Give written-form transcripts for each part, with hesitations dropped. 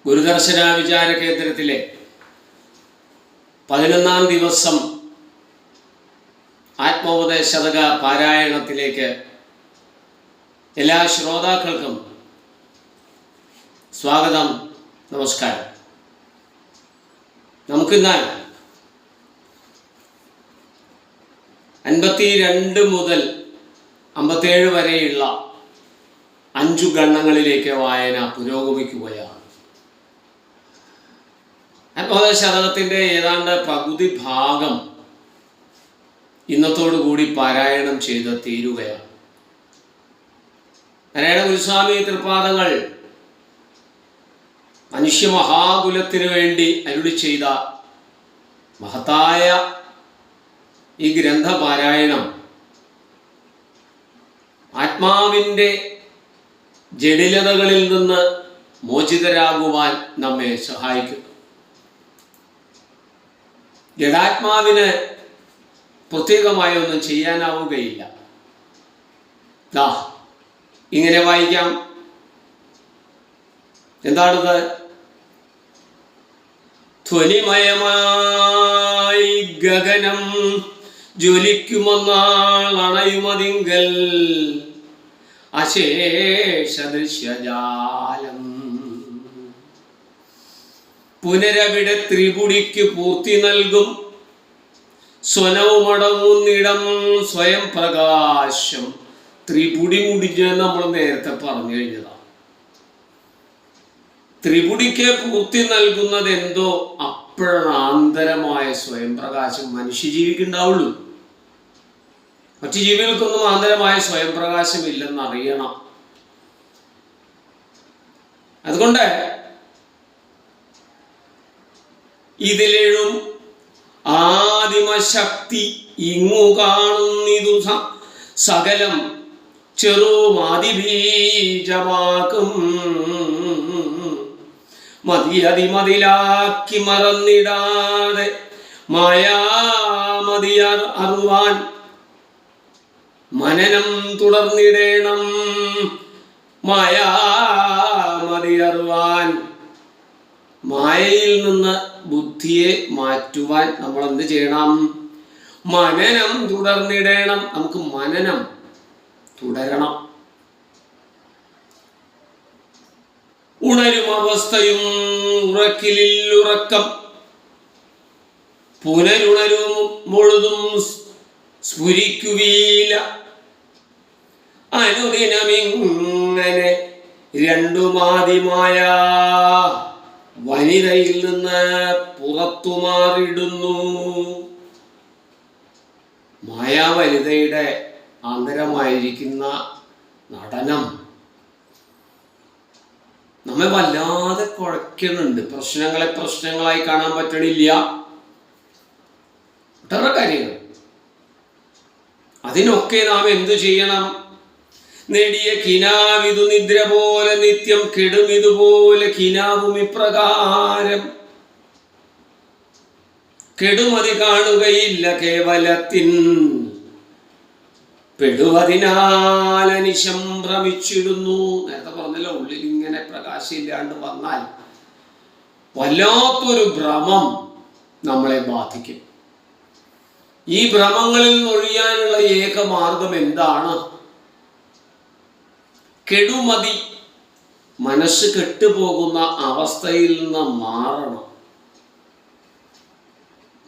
ഗുരുദർശന വിചാര കേന്ദ്രത്തിലെ 11ാം ദിവസം ആത്മോപദേശക പാരായണത്തിലേക്ക് എല്ലാ ശ്രോതാക്കൾക്കും സ്വാഗതം. നമസ്കാരം. നമുക്കിന്ന് 52 മുതൽ 57 വരെയുള്ള 5 ഗണങ്ങളിലേക്ക് വായന പുരോഗമിക്കുകയാണ്. ആത്മോപദേശകത്തിൻ്റെ ഏതാണ്ട് പകുതി ഭാഗം ഇന്നത്തോടുകൂടി പാരായണം ചെയ്ത് തീരുകയാണ്. നാരായണ ഗുരുസ്വാമി തൃപാദങ്ങൾ മനുഷ്യമഹാകുലത്തിനു വേണ്ടി അരുളി ചെയ്ത മഹത്തായ ഈ ഗ്രന്ഥപാരായണം ആത്മാവിൻ്റെ ജടിലതകളിൽ നിന്ന് മോചിതരാകുവാൻ നമ്മെ സഹായിക്കുന്നു. ജഡാത്മാവിന് പ്രത്യേകമായി ഒന്നും ചെയ്യാനാവുകയില്ല. ഇങ്ങനെ വായിക്കാം. എന്താണത്? ധ്വനിമയമായി ഗഗനം ജ്വലിക്കുമെന്നാൾ അണയുമതിങ്കൽ അശേഷദൃശ്യജാലം പുനരവിടെ ത്രിപുടിക്ക് പൂർത്തി നൽകും സ്വനവുമടങ്ങുന്നിടം സ്വയം പ്രകാശം. ത്രിപുടി മുടിഞ്ഞ് നമ്മൾ നേരത്തെ പറഞ്ഞു കഴിഞ്ഞതാണ്. ത്രിപുടിക്ക് പൂർത്തി നൽകുന്നത് എന്തോ അപ്പോഴാണ് ആന്തരമായ സ്വയം പ്രകാശം മനുഷ്യജീവിക്കുണ്ടാവുള്ളൂ. മറ്റു ജീവികൾക്കൊന്നും ആന്തരമായ സ്വയം പ്രകാശം ഇല്ലെന്നറിയണം. അതുകൊണ്ട് ഇതിലെഴും ആദിമശക്തി ഇങ്ങു കാണുന്നിതു സകലം ചെറുമാതിബീജമാക്കും മതിയതിമതിലാക്കി മറന്നിടാതെ മായാമതി അറിവാൻ മനനം തുടർന്നിടേണം. മായാമതി അറിവാൻ, മായയിൽ നിന്ന് ബുദ്ധിയെ മാറ്റുവാൻ നമ്മൾ എന്ത് ചെയ്യണം? മനനം തുടർന്നിടണം. നമുക്ക് മനനം തുടരണം. ഉണരും അവസ്ഥയും ഉറക്കിലുറക്കം പുനരുണരും മുഴുതും സ്ഫുരിക്കുകയില്ല. അനുദിനമിങ്ങനെ രണ്ടുമാതിമായ വനിതയിൽ നിന്ന് പുറത്തു മാറിയിടുന്നു. മായാവനിതയുടെ ആന്തരമായിരിക്കുന്ന നടനം നമ്മെ വല്ലാതെ കുഴക്കുന്നുണ്ട്. പ്രശ്നങ്ങളെ പ്രശ്നങ്ങളായി കാണാൻ പറ്റണില്ല. ഒട്ടേറെ കാര്യങ്ങൾ. അതിനൊക്കെ നാം എന്തു ചെയ്യണം? നേടിയ കിനാവിതു നിദ്ര പോലെ നിത്യം കെടും ഇതുപോലെ കിനാവും ഇപ്രകാരം കെടുമതി കാണുകയില്ല കേവലത്തിൻ പെടുവതിനാലനിശം ഭ്രമിച്ചിടുന്നു. നേരത്തെ പറഞ്ഞല്ലോ, ഉള്ളിൽ ഇങ്ങനെ പ്രകാശമില്ലാണ്ട് വന്നാൽ വല്ലാത്തൊരു ഭ്രമം നമ്മളെ ബാധിക്കും. ഈ ഭ്രമങ്ങളിൽ ഒഴിയാനുള്ള ഏക മാർഗം എന്താണ്? കെടുമതി, മനസ്സ് കെട്ടുപോകുന്ന അവസ്ഥയിൽ നിന്ന് മാറണം.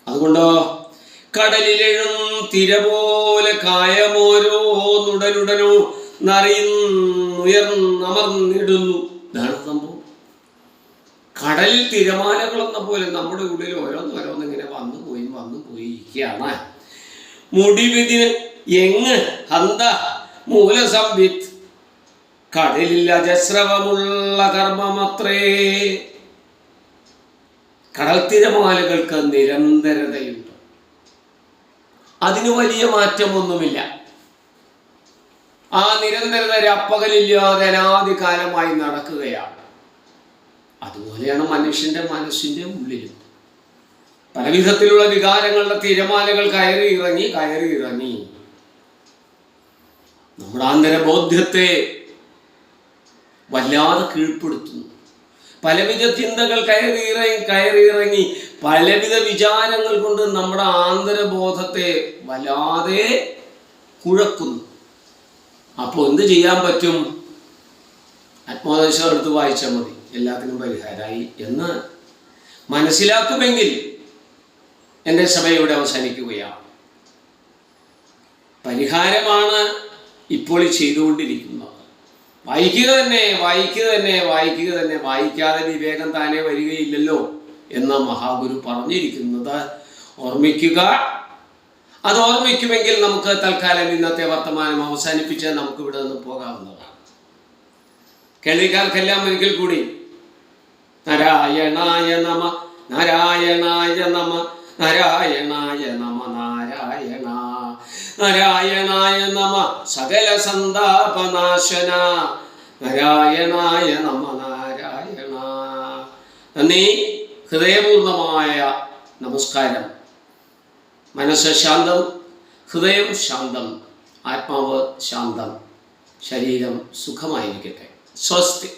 അതുകൊണ്ടോ കടലിലെഴും തിര പോലെ കായമോരോന്നുടനുടനോ നറിയുന്നുയർന്നമർന്നിടുന്നു. ഇതാണ് സംഭവം. കടലിൽ തിരമാലകളെന്ന പോലെ നമ്മുടെ ഉള്ളിൽ ഓരോന്നോരോന്നിങ്ങനെ വന്നു പോയി ഇരിക്കുകയാണ്. മുടിവിതിന് എങ്ങ് ഹന്ത മൂലസംവിത്ത് കടലിൽ അജസ്രവമുള്ള കർമ്മമത്രേ. കടൽ തിരമാലകൾക്ക് നിരന്തരതയുണ്ട്. അതിന് വലിയ മാറ്റമൊന്നുമില്ല. ആ നിരന്തരത രാപ്പകലില്ലാതെ അനാദികാലമായി നടക്കുകയാണ്. അതുപോലെയാണ് മനുഷ്യന്റെ മനസ്സിന്റെ ഉള്ളിലും പലവിധത്തിലുള്ള വികാരങ്ങളുടെ തിരമാലകൾ കയറി ഇറങ്ങി നമ്മുടെ ആന്തരബോധ്യത്തെ വല്ലാതെ കീഴ്പ്പെടുത്തുന്നു. പലവിധ ചിന്തകൾ കയറിയിറങ്ങി പലവിധ വിചാരങ്ങൾ കൊണ്ട് നമ്മുടെ ആന്തരബോധത്തെ വല്ലാതെ കുഴക്കുന്നു. അപ്പോൾ എന്ത് ചെയ്യാൻ പറ്റും? ആത്മോപദേശം എടുത്ത് വായിച്ചാൽ മതി, എല്ലാത്തിനും പരിഹാരമായി എന്ന് മനസ്സിലാക്കുമെങ്കിൽ എൻ്റെ സമയം ഇവിടെ അവസാനിക്കുകയാണ്. പരിഹാരമാണ് ഇപ്പോൾ ചെയ്തുകൊണ്ടിരിക്കുന്നത്. വായിക്കുക തന്നെ, വായിക്കാതെ വിവേകം താനെ വരികയില്ലല്ലോ എന്ന് മഹാഗുരു പറഞ്ഞിരിക്കുന്നത് ഓർമ്മിക്കുക. അത് ഓർമ്മിക്കുമെങ്കിൽ നമുക്ക് തൽക്കാലം ഇന്നത്തെ വർത്തമാനം അവസാനിപ്പിച്ച് നമുക്ക് ഇവിടെ നിന്ന് പോകാവുന്നതാണ്. കേൾവിക്കാർക്കെല്ലാം ഒരിക്കൽ കൂടി നാരായണായ നമ, നാരായണായ നമ, നാരായണായ നമ, നാരായണായ നമ സകല സന്താപനാശന, നാരായണായ നമ, നാരായണ. നന്ദി, ഹൃദയപൂർണമായ നമസ്കാരം. മനസ്സ് ശാന്തം, ഹൃദയം ശാന്തം, ആത്മാവ് ശാന്തം, ശരീരം സുഖമായിരിക്കട്ടെ. സ്വസ്തി.